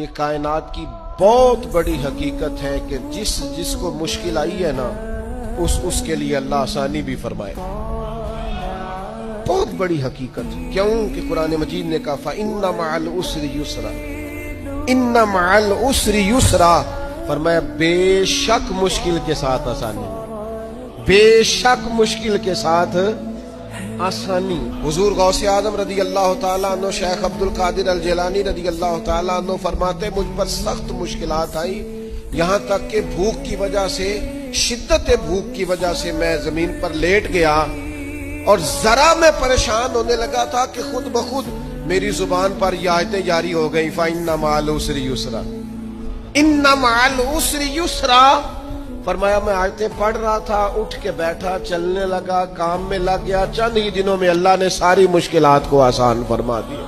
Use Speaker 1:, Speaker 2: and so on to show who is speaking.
Speaker 1: ये कायनात की बहुत बड़ी हकीकत है कि जिसको मुश्किल आई है ना उसके लिए अल्लाह आसानी भी फरमाए। बहुत बड़ी हकीकत। क्यों कि कुरान मजीद ने कहा फा इन्ना मअल उसरि युसरा, इन्ना मअल उसरि युसरा, फरमाया बेशक मुश्किल के साथ आसानी, बेशक मुश्किल के साथ आसानी। हुजूर गौसे आजम रदी अल्लाह ताला अन्हु शेख अब्दुल कादिर अल जिलानी रदी अल्लाह ताला अन्हु फरमाते मुझ पर सख्त मुश्किलात आई, यहाँ तक कि भूख की वजह से, शिद्दत भूख की वजह से मैं जमीन पर लेट गया और जरा मैं परेशान होने लगा था कि खुद ब खुद मेरी जुबान पर ये आयतें जारी हो गई फा इन्ना मअल उसरि युसरा, इन्ना मअल उसरि युसरा। फरमाया मैं आयतें पढ़ रहा था, उठ के बैठा, चलने लगा, काम में लग गया, चंद ही दिनों में अल्लाह ने सारी मुश्किलात को आसान फरमा दिया।